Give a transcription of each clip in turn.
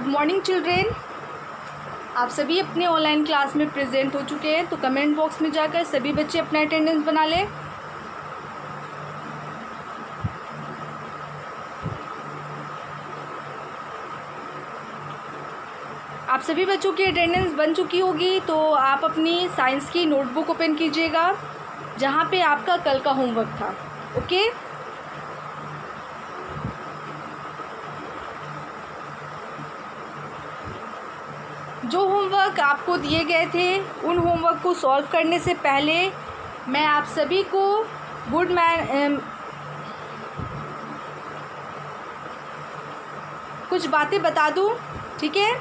Morning children, आप सभी अपने ऑनलाइन क्लास में प्रेजेंट हो चुके हैं। तो कमेंट बॉक्स में जाकर सभी बच्चे अपना अटेंडेंस बना लें। आप सभी बच्चों की अटेंडेंस बन चुकी होगी, तो आप अपनी साइंस की नोटबुक ओपन कीजिएगा जहाँ पे आपका कल का होमवर्क था। ओके, जो होमवर्क आपको दिए गए थे उन होमवर्क को सॉल्व करने से पहले मैं आप सभी को कुछ बातें बता दूं, ठीक है,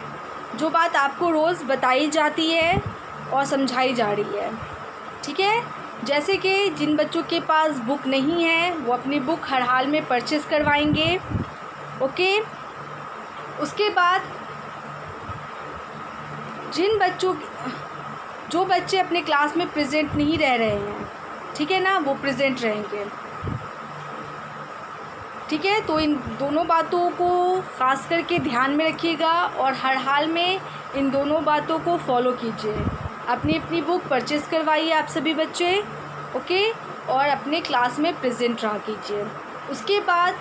जो बात आपको रोज़ बताई जाती है और समझाई जा रही है, ठीक है। जैसे कि जिन बच्चों के पास बुक नहीं है वो अपनी बुक हर हाल में परचेज़ करवाएंगे। ओके, उसके बाद जो बच्चे अपने क्लास में प्रेजेंट नहीं रह रहे हैं, ठीक है ना, वो प्रेजेंट रहेंगे, ठीक है। तो इन दोनों बातों को ख़ास करके ध्यान में रखिएगा और हर हाल में इन दोनों बातों को फॉलो कीजिए। अपनी अपनी बुक परचेज़ करवाइए आप सभी बच्चे, ओके, और अपने क्लास में प्रेजेंट रहा कीजिए। उसके बाद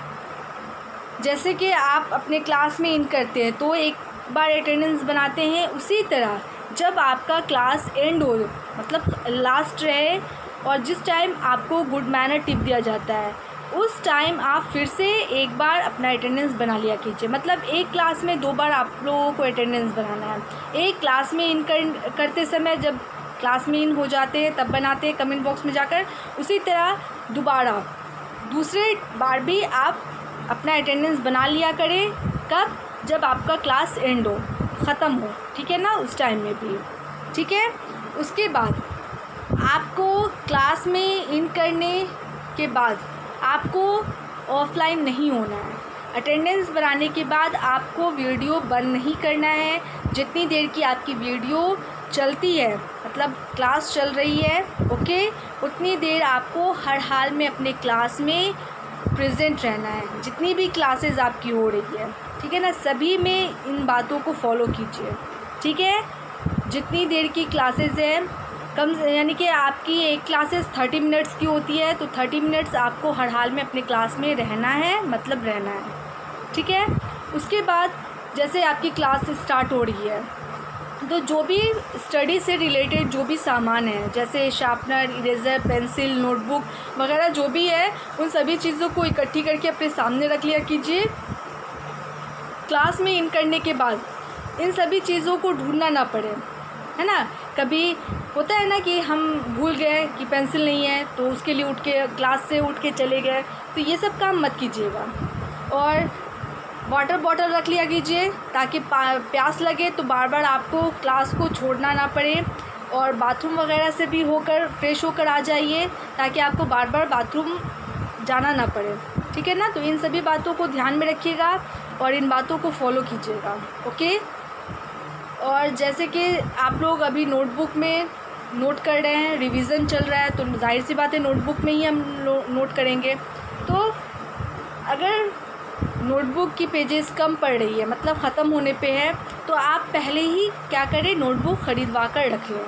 जैसे कि आप अपने क्लास में इन करते हैं तो एक बार अटेंडेंस बनाते हैं, उसी तरह जब आपका क्लास एंड हो, मतलब लास्ट रहे और जिस टाइम आपको गुड मैनर टिप दिया जाता है उस टाइम आप फिर से एक बार अपना अटेंडेंस बना लिया कीजिए। मतलब एक क्लास में 2 बार आप लोगों को अटेंडेंस बनाना है। एक क्लास में इन करते समय जब क्लास में इन हो जाते हैं तब बनाते हैं कमेंट बॉक्स में जाकर। उसी तरह दोबारा दूसरे बार भी आप अपना अटेंडेंस बना लिया करें। कब? जब आपका क्लास एंड हो, ख़त्म हो, ठीक है ना, उस टाइम में भी, ठीक है। उसके बाद आपको क्लास में इन करने के बाद आपको ऑफलाइन नहीं होना है। अटेंडेंस बनाने के बाद आपको वीडियो बंद नहीं करना है। जितनी देर की आपकी वीडियो चलती है, मतलब क्लास चल रही है, ओके, उतनी देर आपको हर हाल में अपने क्लास में प्रेजेंट रहना है। जितनी भी क्लासेस आपकी हो रही है, ठीक है ना, सभी में इन बातों को फॉलो कीजिए, ठीक है। जितनी देर की क्लासेस हैं, कम यानी कि आपकी एक क्लासेस 30 मिनट्स की होती है, तो 30 मिनट्स आपको हर हाल में अपने क्लास में रहना है, मतलब रहना है, ठीक है। उसके बाद जैसे आपकी क्लास स्टार्ट हो रही है तो जो भी स्टडी से रिलेटेड जो भी सामान है, जैसे शार्पनर, इरेज़र, पेंसिल, नोटबुक वगैरह जो भी है, उन सभी चीज़ों को इकट्ठी करके अपने सामने रख लिया कीजिए। क्लास में इन करने के बाद इन सभी चीज़ों को ढूंढना ना पड़े, है ना। कभी होता है ना कि हम भूल गए कि पेंसिल नहीं है, तो उसके लिए उठ के क्लास से उठ के चले गए, तो ये सब काम मत कीजिएगा। और वाटर बॉटल रख लिया कीजिए ताकि प्यास लगे तो बार बार आपको क्लास को छोड़ना ना पड़े। और बाथरूम वगैरह से भी होकर फ्रेश होकर आ जाइए ताकि आपको बार बार बाथरूम जाना ना पड़े, ठीक है ना। तो इन सभी बातों को ध्यान में रखिएगा और इन बातों को फॉलो कीजिएगा, ओके। और जैसे कि आप लोग अभी नोटबुक में नोट कर रहे हैं, रिवीजन चल रहा है, तो जाहिर सी बात है नोटबुक में ही हम नोट करेंगे। तो अगर नोटबुक की पेजेस कम पड़ रही है, मतलब ख़त्म होने पे है, तो आप पहले ही क्या करें, नोटबुक ख़रीदवा कर रख लें,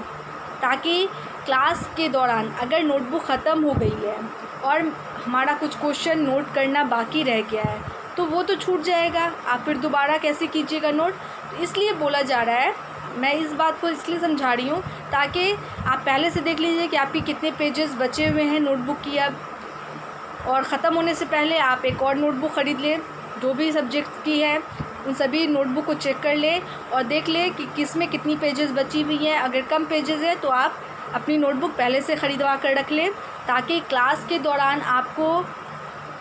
ताकि क्लास के दौरान अगर नोटबुक ख़त्म हो गई है और हमारा कुछ क्वेश्चन नोट करना बाकी रह गया है तो वो तो छूट जाएगा, आप फिर दोबारा कैसे कीजिएगा नोट। तो इसलिए बोला जा रहा है, मैं इस बात को इसलिए समझा रही हूँ ताकि आप पहले से देख लीजिए कि आपकी कितने पेजेस बचे हुए हैं नोटबुक की अब, और ख़त्म होने से पहले आप एक और नोटबुक ख़रीद लें जो भी सब्जेक्ट की है। उन सभी नोटबुक को चेक कर लें और देख लें कि किस में कितनी पेजेस बची हुई हैं। अगर कम पेजेस है तो आप अपनी नोटबुक पहले से ख़रीदवा कर रख लें ताकि क्लास के दौरान आपको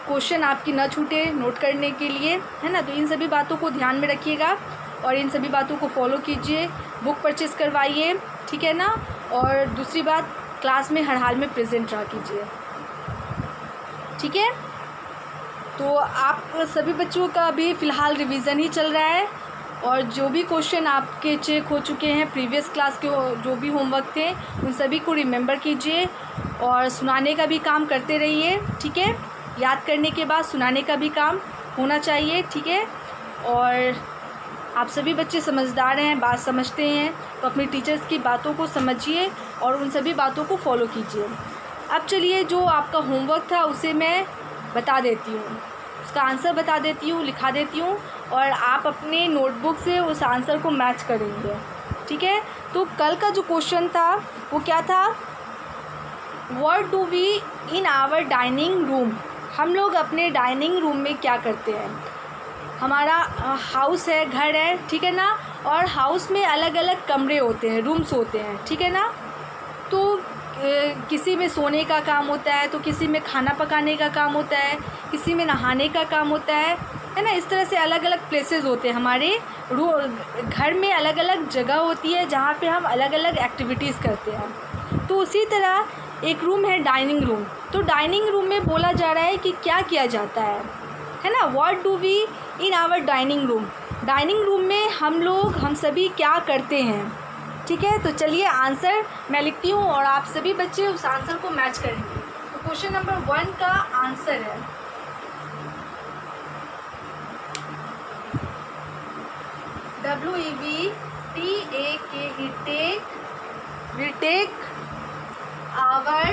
क्वेश्चन आपकी ना छूटे नोट करने के लिए, है ना। तो इन सभी बातों को ध्यान में रखिएगा और इन सभी बातों को फॉलो कीजिए। बुक परचेज़ करवाइए, ठीक है ना। और दूसरी बात, क्लास में हर हाल में प्रेजेंट रहा कीजिए, ठीक है। तो आप सभी बच्चों का अभी फ़िलहाल रिवीजन ही चल रहा है और जो भी क्वेश्चन आपके चेक हो चुके हैं प्रीवियस क्लास के जो भी होमवर्क थे उन सभी को रिमेंबर कीजिए और सुनाने का भी काम करते रहिए, ठीक है। याद करने के बाद सुनाने का भी काम होना चाहिए, ठीक है। और आप सभी बच्चे समझदार हैं, बात समझते हैं, तो अपने टीचर्स की बातों को समझिए और उन सभी बातों को फॉलो कीजिए। अब चलिए जो आपका होमवर्क था उसे मैं बता देती हूँ, उसका आंसर बता देती हूँ, लिखा देती हूँ, और आप अपने नोटबुक से उस आंसर को मैच करेंगे। ठीक है, तो कल का जो क्वेश्चन था वो क्या था, what do we in our dining room. हम लोग अपने डाइनिंग रूम में क्या करते हैं। हमारा हाउस है, घर है, ठीक है ना, और हाउस में अलग अलग कमरे होते हैं, रूम्स होते हैं, ठीक है ना। तो किसी में सोने का काम होता है, तो किसी में खाना पकाने का काम होता है, किसी में नहाने का काम होता है ना। इस तरह से अलग अलग प्लेसेस होते हैं हमारे घर में, अलग अलग जगह होती है जहाँ पे हम अलग अलग एक्टिविटीज़ करते हैं। तो उसी तरह एक रूम है डाइनिंग रूम। तो डाइनिंग रूम में बोला जा रहा है कि क्या किया जाता है ना, what do we in our dining room. Dining room में हम सभी क्या करते हैं। ठीक है, तो चलिए आंसर मैं लिखती हूँ और आप सभी बच्चे उस आंसर को मैच करेंगे। तो क्वेश्चन नंबर 1 का आंसर है WEVTAKE, we take our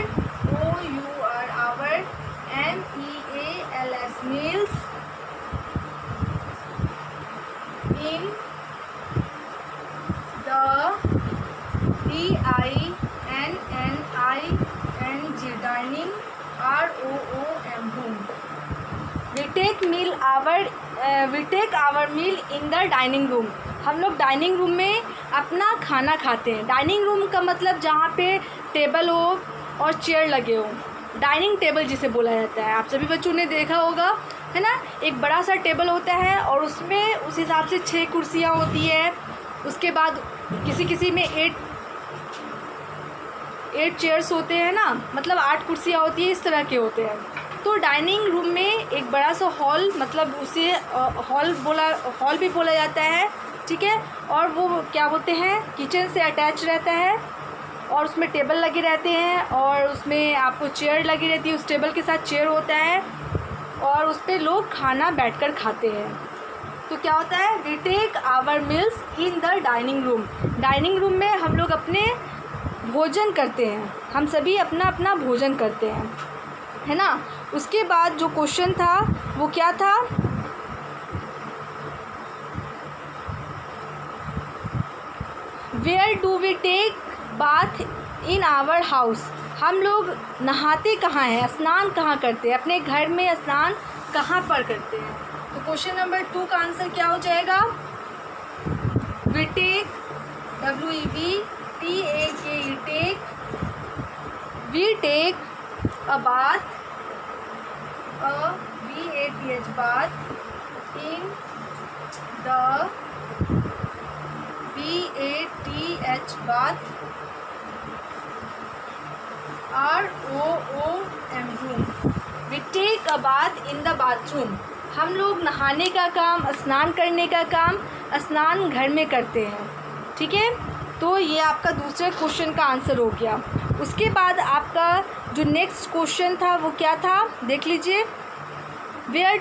meals meals in the DINNING dining room. We take our meal in the dining room. हम लोग डाइनिंग रूम में अपना खाना खाते हैं। डाइनिंग रूम का मतलब जहाँ पे टेबल हो और चेयर लगे हो, डाइनिंग टेबल जिसे बोला जाता है। आप सभी बच्चों ने देखा होगा, है ना, एक बड़ा सा टेबल होता है और उसमें उस हिसाब से 6 कुर्सियाँ होती है। उसके बाद किसी में 8 चेयर्स होते हैं ना, मतलब 8 कुर्सियाँ होती है, इस तरह के होते हैं। तो डाइनिंग रूम में एक बड़ा सा हॉल, मतलब उसे हॉल भी बोला जाता है, ठीक है। और वो क्या बोलते हैं, किचन से अटैच रहता है और उसमें टेबल लगे रहते हैं और उसमें आपको चेयर लगी रहती है, उस टेबल के साथ चेयर होता है और उस पर लोग खाना बैठकर खाते हैं। तो क्या होता है, we take our meals in the dining room. Dining room में हम लोग अपने भोजन करते हैं, हम सभी अपना अपना भोजन करते हैं, है ना। उसके बाद जो क्वेश्चन था वो क्या था, where do we take bath in our house. हम लोग नहाते कहाँ हैं, स्नान कहाँ करते हैं, अपने घर में स्नान कहाँ पर करते हैं। तो क्वेश्चन नंबर 2 का आंसर क्या हो जाएगा, we take WEVTAKE, we take a bath, BATH bath in the BATH bath ROOM room. We take a bath in the bathroom. हम लोग नहाने का काम, स्नान करने का काम स्नान घर में करते हैं, ठीक है। तो ये आपका दूसरे क्वेश्चन का आंसर हो गया। उसके बाद आपका जो नेक्स्ट क्वेश्चन था वो क्या था, देख लीजिए, where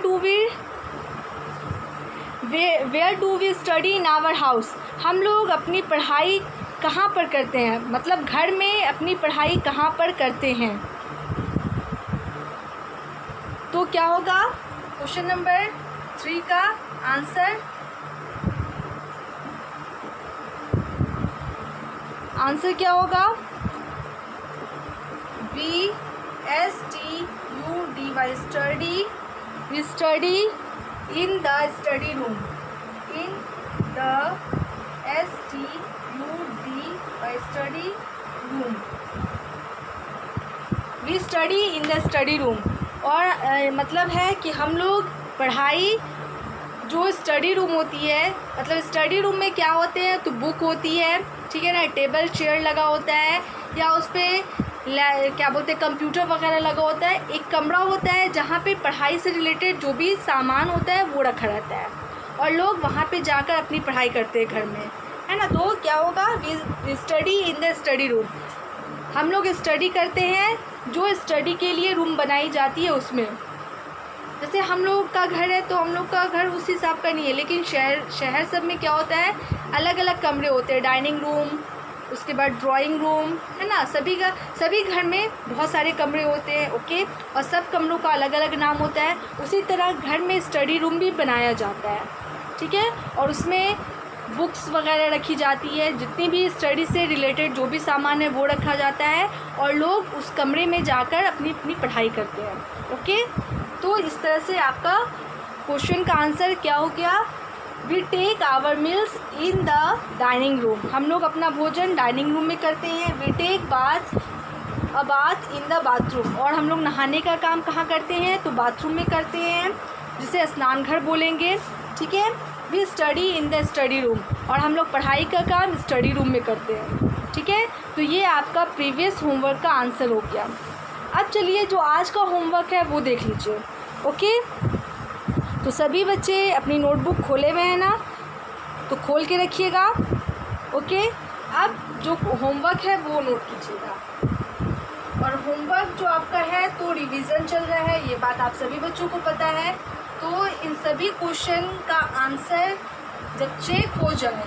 do we study in our house. हम लोग अपनी पढ़ाई कहाँ पर करते हैं, मतलब घर में अपनी पढ़ाई कहाँ पर करते हैं। तो क्या होगा क्वेश्चन नंबर 3 का आंसर क्या होगा, STUDY, we study in the study room, in the STUDY study room, we study in the study room। और मतलब है कि हम लोग पढ़ाई, जो स्टडी रूम होती है, मतलब स्टडी रूम में क्या होते हैं, तो बुक होती है, ठीक है ना, टेबल चेयर लगा होता है या उस पर क्या बोलते हैं कंप्यूटर वगैरह लगा होता है। एक कमरा होता है जहाँ पे पढ़ाई से रिलेटेड जो भी सामान होता है वो रखा रहता है और लोग वहाँ पे जाकर अपनी पढ़ाई करते हैं घर में, है ना। तो क्या होगा, we study in the study room. हम लोग स्टडी करते हैं जो स्टडी के लिए रूम बनाई जाती है उसमें, जैसे हम लोग का घर है तो हम लोग का घर उस हिसाब का नहीं है, लेकिन शहर सब में क्या होता है, अलग अलग कमरे होते हैं, डाइनिंग रूम, उसके बाद ड्राइंग रूम, है ना। सभी घर में बहुत सारे कमरे होते हैं, ओके, और सब कमरों का अलग अलग नाम होता है। उसी तरह घर में स्टडी रूम भी बनाया जाता है, ठीक है, और उसमें बुक्स वगैरह रखी जाती है, जितनी भी स्टडी से रिलेटेड जो भी सामान है वो रखा जाता है, और लोग उस कमरे में जाकर अपनी अपनी पढ़ाई करते हैं, ओके। तो इस तरह से आपका क्वेश्चन का आंसर क्या हो गया, we take our meals in the dining room. हम लोग अपना भोजन डाइनिंग रूम में करते हैं। We take bath in the bathroom. और हम लोग नहाने का काम कहाँ करते हैं, तो बाथरूम में करते हैं, जिसे स्नान घर बोलेंगे, ठीक है। We study in the study room. और हम लोग पढ़ाई का काम स्टडी रूम में करते हैं, ठीक है। तो ये आपका प्रीवियस होमवर्क का आंसर हो गया। अब चलिए जो आज का होमवर्क है वो देख लीजिए, ओके। तो सभी बच्चे अपनी नोटबुक खोले हुए हैं ना, तो खोल के रखिएगा, ओके। अब जो होमवर्क है वो नोट कीजिएगा। और होमवर्क जो आपका है तो रिवीजन चल रहा है, ये बात आप सभी बच्चों को पता है। तो इन सभी क्वेश्चन का आंसर जब चेक हो जाए,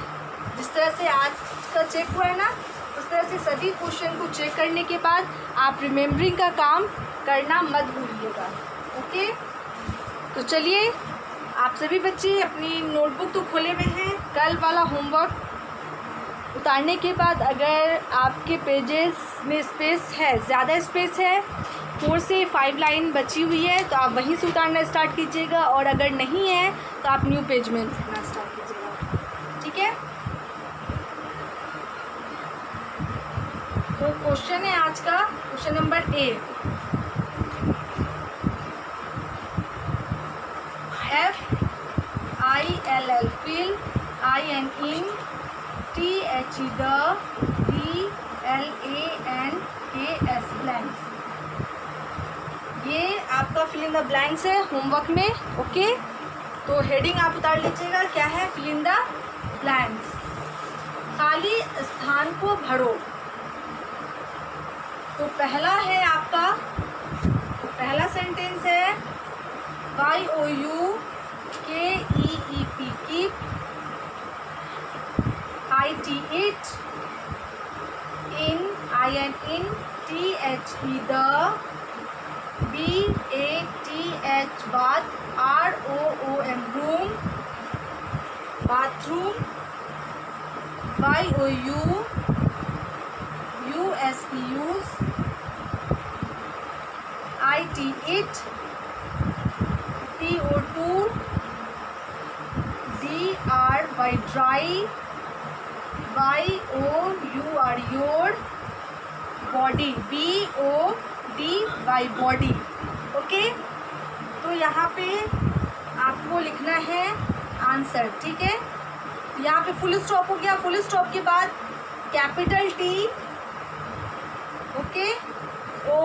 जिस तरह से आज का चेक हुआ है ना, उस तरह से सभी क्वेश्चन को चेक करने के बाद आप रिमेम्बरिंग का काम करना मत भूलिएगा, ओके। तो चलिए, आप सभी बच्चे अपनी नोटबुक तो खोले हुए हैं। कल वाला होमवर्क उतारने के बाद अगर आपके पेजेस में स्पेस है, ज़्यादा स्पेस है, 4 से 5 लाइन बची हुई है, तो आप वहीं से उतारना स्टार्ट कीजिएगा। और अगर नहीं है तो आप न्यू पेज में लिखना स्टार्ट कीजिएगा, ठीक है। तो क्वेश्चन है आज का, question number A, FILL fill, IN THE the, BLANKS blanks। ये आपका फिल इन द ब्लैंक्स है होमवर्क में, ओके। तो हेडिंग आप उतार लीजिएगा, क्या है, फिल इन द ब्लैंक्स, खाली स्थान को भरो। तो पहला है आपका, पहला सेंटेंस है YOUKEEP, keep, IT it, in THE the, BATH bath, ROOM room, bathroom, YOUUSE use, IT it, TO2, DR by dry, YOUR your, body, BOD by body, okay. तो यहाँ पे आपको लिखना है आंसर, ठीक है। यहाँ पे फुल स्टॉप हो गया, फुल स्टॉप के बाद कैपिटल T, ओके, O,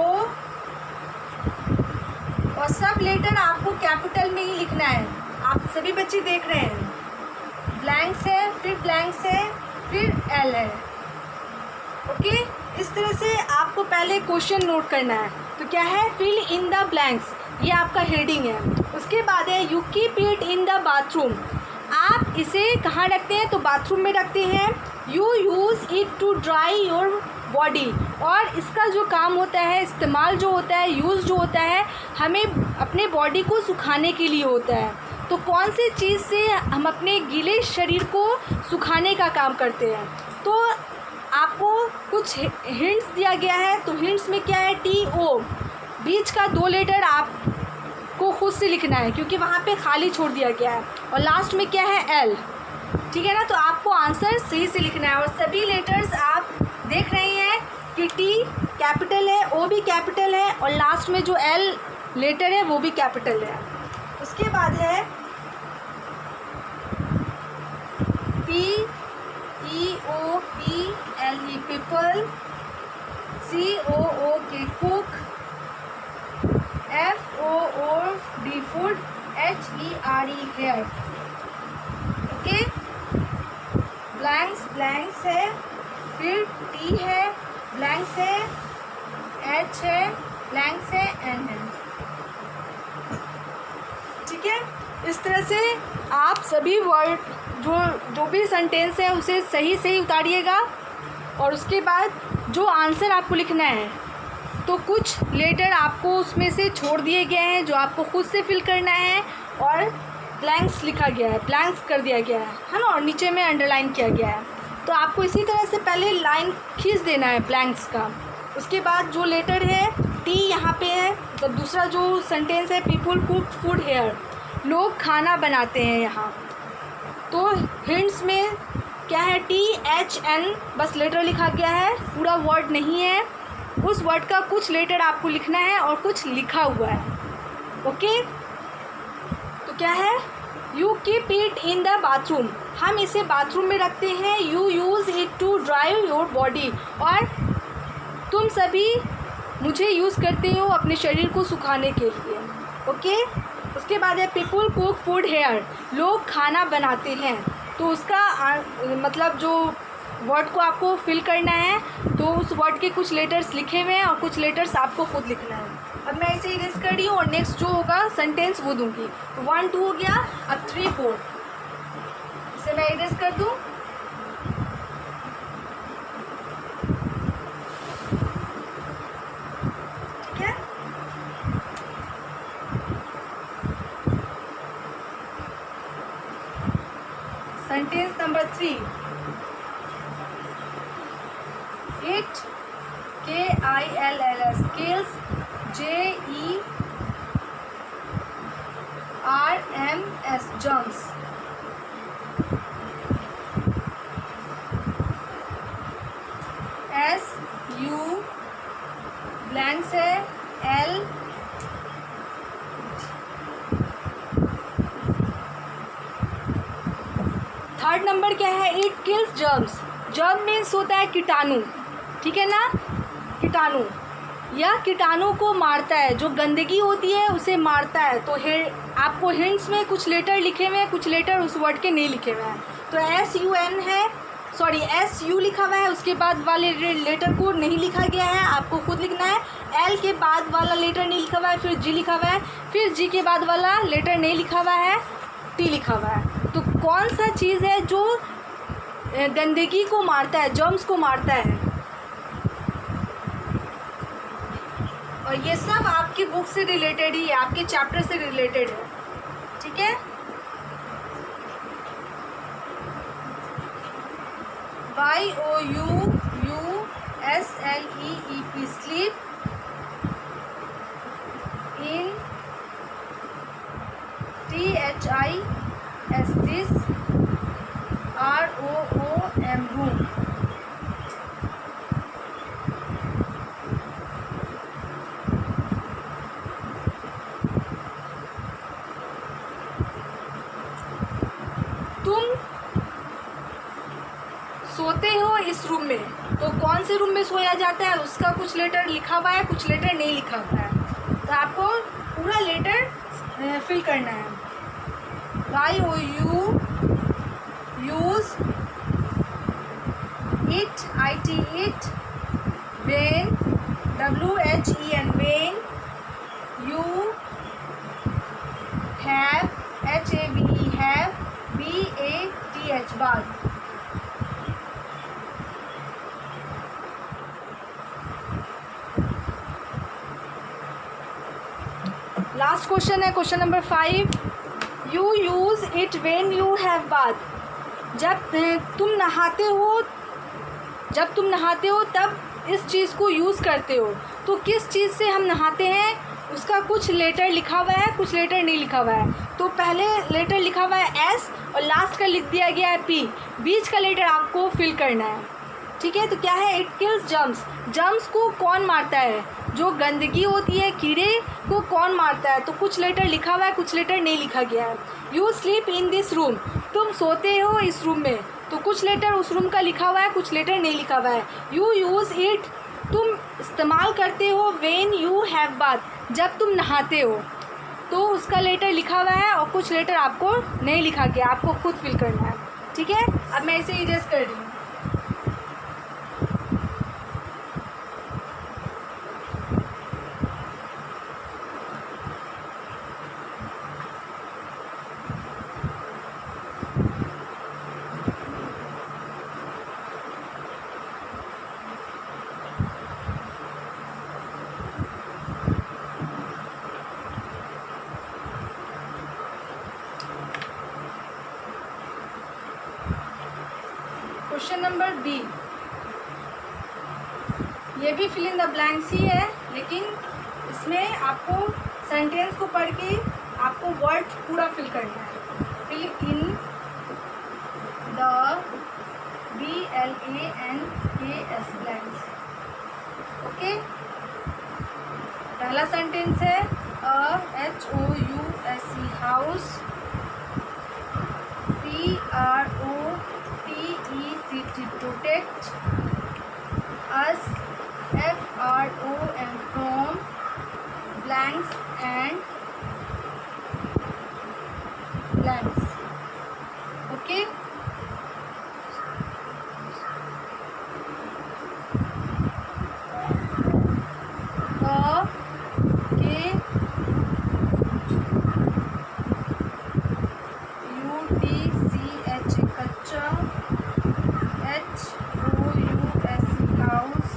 और सब लेटर आपको कैपिटल में ही लिखना है। आप सभी बच्चे देख रहे हैं, ब्लैंक्स है, फिर ब्लैंक्स है, फिर L है, ओके। इस तरह से आपको पहले क्वेश्चन नोट करना है। तो क्या है, फिल इन द ब्लैंक्स, ये आपका हेडिंग है। उसके बाद है you keep it in the bathroom, आप इसे कहाँ रखते हैं, तो बाथरूम में रखते हैं। You use it to dry your body, और इसका जो काम होता है, इस्तेमाल जो होता है, यूज़ जो होता है, हमें अपने बॉडी को सुखाने के लिए होता है। तो कौन सी चीज़ से हम अपने गीले शरीर को सुखाने का काम करते हैं। तो आपको कुछ हिंट्स दिया गया है। तो हिंट्स में क्या है, TO, बीच का 2 लेटर आपको खुद से लिखना है, क्योंकि वहाँ पे खाली छोड़ दिया गया है। और लास्ट में क्या है, L, ठीक है ना। तो आपको आंसर सही से लिखना है। और सभी लेटर्स आप देख रहे हैं कि T कैपिटल है, O भी कैपिटल है, और लास्ट में जो L लेटर है वो भी कैपिटल है। उसके बाद है PEOPLE people, COOK cook, FOOD food, HERE hair, okay. Blanks है, फिर T है, ब्लैंक्स है, H है, ब्लैंक्स है, N है। ठीक है। इस तरह से आप सभी वर्ड जो भी सेंटेंस है उसे सही सही उतारिएगा। और उसके बाद जो आंसर आपको लिखना है तो कुछ लेटर आपको उसमें से छोड़ दिए गए हैं जो आपको खुद से फिल करना है, और ब्लैंक्स लिखा गया है, ब्लैंक्स कर दिया गया है ना, और नीचे में अंडरलाइन किया गया है। तो आपको इसी तरह से पहले लाइन खींच देना है ब्लैंक्स का। उसके बाद जो लेटर है टी यहाँ पे है, तो दूसरा जो सेंटेंस है पीपल कुक फूड हेयर, लोग खाना बनाते हैं यहाँ। तो हिंट्स में क्या है, THN बस लेटर लिखा गया है, पूरा वर्ड नहीं है। उस वर्ड का कुछ लेटर आपको लिखना है और कुछ लिखा हुआ है। ओके, तो क्या है, you keep it in the bathroom, हम इसे बाथरूम में रखते हैं। You use it to dry your body, और तुम सभी मुझे यूज़ करते हो अपने शरीर को सुखाने के लिए। ओके, उसके बाद है पीपल कुक फूड हेयर, लोग खाना बनाते हैं। तो उसका मतलब जो वर्ड को आपको फिल करना है, तो उस वर्ड के कुछ लेटर्स लिखे हुए हैं और कुछ लेटर्स आपको खुद लिखना है। अब मैं इसे इरेज कर रही हूँ और नेक्स्ट जो होगा सेंटेंस वो दूंगी। तो 1 2 हो गया, अब 3 4 इसे मैं इरेज कर दूँ। ठीक है, sentence number 3, it KILLS kills, JERMS jumps, SU blanks है, L थर्ड नंबर क्या है, it kills germs, germ means होता है कीटाणु, ठीक है ना, कीटाणु, यह कीटाणु को मारता है, जो गंदगी होती है उसे मारता है। तो आपको हिंट्स में कुछ लेटर लिखे हुए हैं, कुछ लेटर उस वर्ड के नहीं लिखे हुए हैं। तो SUN है, सॉरी SU लिखा हुआ है, उसके बाद वाले लेटर को नहीं लिखा गया है, आपको खुद लिखना है। L के बाद वाला लेटर नहीं लिखा हुआ है, फिर G लिखा हुआ है, फिर G के बाद वाला लेटर नहीं लिखा हुआ है, T लिखा हुआ है। तो कौन सा चीज़ है जो गंदगी को मारता है, जर्म्स को मारता है? और ये सब आपकी बुक से रिलेटेड ही है, आपके चैप्टर से रिलेटेड है, ठीक है। YOUSLEEP sleep, in THIS this, ROOM room। तुम सोते हो इस रूम में, तो कौन से रूम में सोया जाता है उसका कुछ लेटर लिखा हुआ है, कुछ लेटर नहीं लिखा हुआ है। तो आपको पूरा लेटर फिल करना है। YOU use it, IT it, when, WHEN when, you have, HAVE have, BATH bath। Last question है question number 5, you use it when you have bath, जब तुम नहाते हो तब इस चीज़ को यूज़ करते हो। तो किस चीज़ से हम नहाते हैं उसका कुछ लेटर लिखा हुआ है, कुछ लेटर नहीं लिखा हुआ है। तो पहले लेटर लिखा हुआ है S और लास्ट का लिख दिया गया है P, बीच का लेटर आपको फिल करना है, ठीक है। तो क्या है, इट किल्स जर्म्स, जर्म्स को कौन मारता है, जो गंदगी होती है, कीड़े को कौन मारता है। तो कुछ लेटर लिखा हुआ है, कुछ लेटर नहीं लिखा गया है। You sleep in this room, तुम सोते हो इस रूम में, तो कुछ लेटर उस रूम का लिखा हुआ है, कुछ लेटर नहीं लिखा हुआ है। यू यूज़ इट, तुम इस्तेमाल करते हो, व्हेन यू हैव बाथ, जब तुम नहाते हो, तो उसका लेटर लिखा हुआ है और कुछ लेटर आपको नहीं लिखा गया, आपको खुद फिल करना है, ठीक है। अब मैं इसे इरेज कर रही हूँ। क्वेश्चन नंबर बी, ये भी फिल इन द ब्लैंक्स ही है, लेकिन इसमें आपको सेंटेंस को पढ़ के आपको वर्ड पूरा फिल करना है। Fill in the BLANKS blanks. Okay, पहला सेंटेंस है HOUSE house, PROTECT protect, us FROM from, blanks and blanks। Okay, UTCH कच्चा, HOUSE house,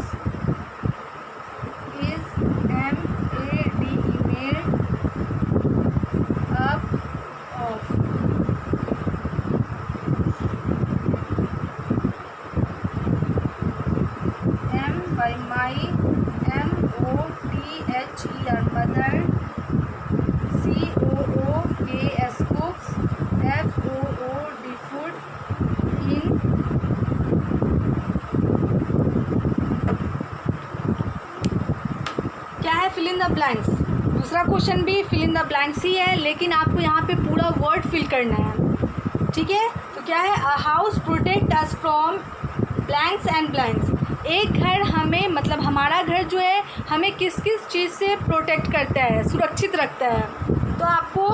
is MAD made up of। M by my, MOTHER mother, COOKS cooks, FOOD food, in क्या है fill in the blanks. दूसरा question भी fill in the blanks ही है, लेकिन आपको यहाँ पे पूरा वर्ड फिल करना है। ठीक है, तो क्या है, a house protect us from blanks and blanks. एक घर हमें, मतलब हमारा घर जो है हमें किस किस चीज़ से प्रोटेक्ट करता है, सुरक्षित रखता है। तो आपको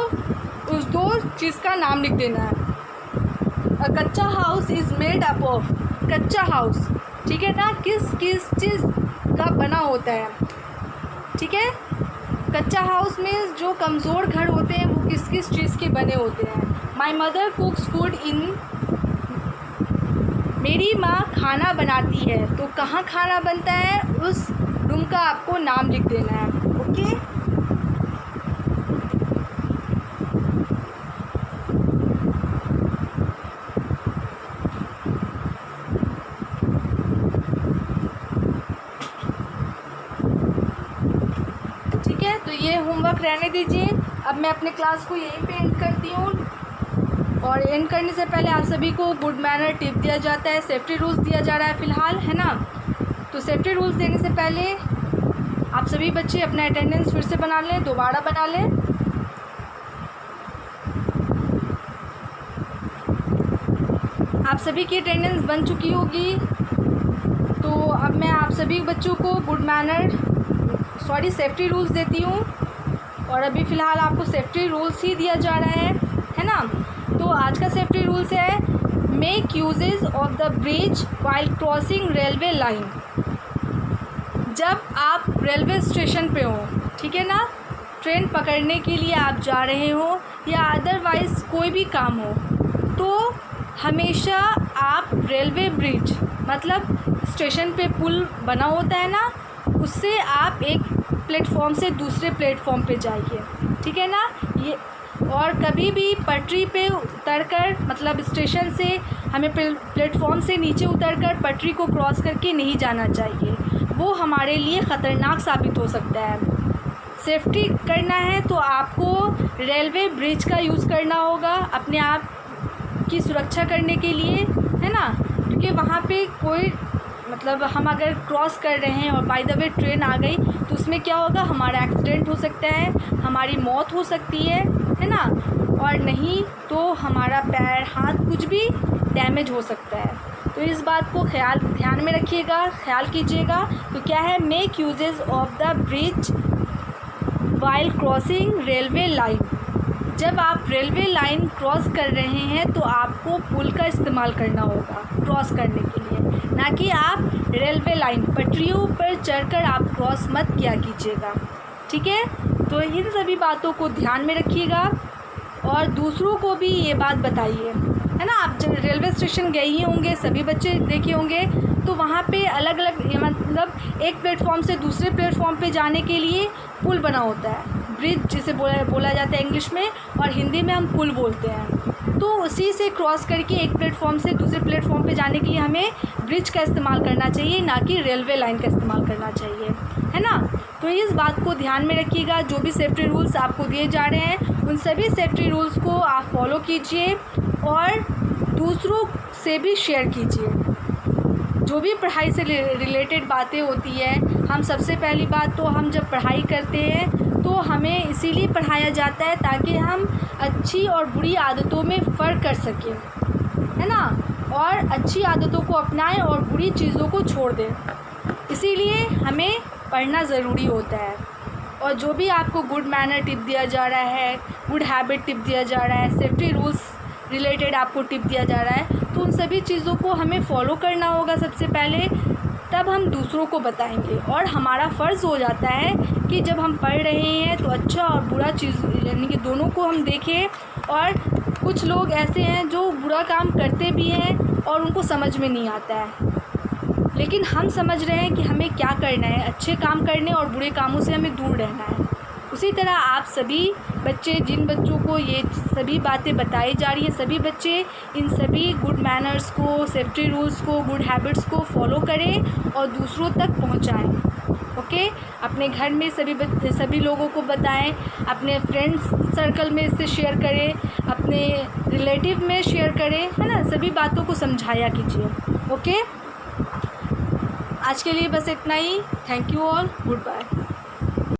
उस दो चीज़ का नाम लिख देना है। अ कच्चा house is made up of, कच्चा हाउस, ठीक है ना, किस किस चीज़ का बना होता है। ठीक है, कच्चा हाउस में जो कमज़ोर घर होते हैं वो किस किस चीज़ के बने होते हैं। माई मदर कुक्स फूड इन, मेरी माँ खाना बनाती है, तो कहाँ खाना बनता है उस रूम का आपको नाम लिख देना है। ओके, ठीक है, तो ये होमवर्क रहने दीजिए। अब मैं अपने क्लास को यहीं पे एंड करती हूँ, और एंड करने से पहले आप सभी को गुड मैनर टिप दिया जाता है, सेफ्टी रूल्स दिया जा रहा है फ़िलहाल, है ना। तो सेफ्टी रूल्स देने से पहले आप सभी बच्चे अपना अटेंडेंस फिर से बना लें, दोबारा बना लें। आप सभी की अटेंडेंस बन चुकी होगी, तो अब मैं आप सभी बच्चों को गुड मैनर सेफ्टी रूल्स देती हूँ। और अभी फ़िलहाल आपको सेफ्टी रूल्स ही दिया जा रहा है ना। तो आज का सेफ्टी रूल्स है, make uses of the bridge while crossing railway line. जब आप रेलवे स्टेशन पे हो, ठीक है ना, ट्रेन पकड़ने के लिए आप जा रहे हो या अदरवाइज़ कोई भी काम हो, तो हमेशा आप रेलवे ब्रिज, मतलब स्टेशन पे पुल बना होता है ना, उससे आप एक प्लेटफॉर्म से दूसरे प्लेटफॉर्म पे जाइए, ठीक है ना। ये, और कभी भी पटरी पे उतरकर, मतलब स्टेशन से हमें प्लेटफॉर्म से नीचे उतरकर पटरी को क्रॉस करके नहीं जाना चाहिए, वो हमारे लिए ख़तरनाक साबित हो सकता है। सेफ्टी करना है तो आपको रेलवे ब्रिज का यूज़ करना होगा अपने आप की सुरक्षा करने के लिए, है ना, क्योंकि वहाँ पे कोई, मतलब हम अगर क्रॉस कर रहे हैं और बाय द वे ट्रेन आ गई तो उसमें क्या होगा, हमारा एक्सीडेंट हो सकता है, हमारी मौत हो सकती है ना, और नहीं तो हमारा पैर हाथ कुछ भी डैमेज हो सकता है। तो इस बात को ध्यान में रखिएगा, ख्याल कीजिएगा। तो क्या है, make uses of the bridge while crossing railway line. जब आप रेलवे लाइन क्रॉस कर रहे हैं तो आपको पुल का इस्तेमाल करना होगा क्रॉस करने के लिए, ना कि आप रेलवे लाइन पटरियों पर चढ़कर आप क्रॉस मत किया कीजिएगा, ठीक है। तो इन सभी बातों को ध्यान में रखिएगा और दूसरों को भी ये बात बताइए, है ना। आप रेलवे स्टेशन गए ही होंगे, सभी बच्चे देखे होंगे, तो वहाँ पे अलग अलग, मतलब एक प्लेटफॉर्म से दूसरे प्लेटफॉर्म पे जाने के लिए पुल बना होता है, ब्रिज जिसे बोला जाता है इंग्लिश में, और हिंदी में हम पुल बोलते हैं। तो उसी से क्रॉस करके एक प्लेटफॉर्म से दूसरे प्लेटफॉर्म पे जाने के लिए हमें ब्रिज का इस्तेमाल करना चाहिए, ना कि रेलवे लाइन का इस्तेमाल करना चाहिए, है ना। तो इस बात को ध्यान में रखिएगा। जो भी सेफ्टी रूल्स आपको दिए जा रहे हैं उन सभी सेफ्टी रूल्स को आप फॉलो कीजिए और दूसरों से भी शेयर कीजिए। जो भी पढ़ाई से रिलेटेड बातें होती है, हम सबसे पहली बात तो हम जब पढ़ाई करते हैं तो हमें इसीलिए पढ़ाया जाता है ताकि हम अच्छी और बुरी आदतों में फ़र्क कर सकें, है ना, और अच्छी आदतों को अपनाएं और बुरी चीज़ों को छोड़ दें। इसीलिए हमें पढ़ना ज़रूरी होता है। और जो भी आपको गुड मैनर टिप दिया जा रहा है, गुड हैबिट टिप दिया जा रहा है, सेफ्टी रूल्स रिलेटेड आपको टिप दिया जा रहा है, तो उन सभी चीज़ों को हमें फॉलो करना होगा सबसे पहले, तब हम दूसरों को बताएंगे। और हमारा फ़र्ज़ हो जाता है कि जब हम पढ़ रहे हैं तो अच्छा और बुरा चीज़ यानी कि दोनों को हम देखें। और कुछ लोग ऐसे हैं जो बुरा काम करते भी हैं और उनको समझ में नहीं आता है, लेकिन हम समझ रहे हैं कि हमें क्या करना है, अच्छे काम करने और बुरे कामों से हमें दूर रहना है। उसी तरह आप सभी बच्चे, जिन बच्चों को ये सभी बातें बताई जा रही हैं, सभी बच्चे इन सभी गुड मैनर्स को, सेफ्टी रूल्स को, गुड हैबिट्स को फॉलो करें और दूसरों तक पहुंचाएं। ओके, अपने घर में सभी लोगों को बताएं, अपने फ्रेंड्स सर्कल में इससे शेयर करें, अपने रिलेटिव में शेयर करें, है ना, सभी बातों को समझाया कीजिए। ओके, आज के लिए बस इतना ही। Thank you all, good bye.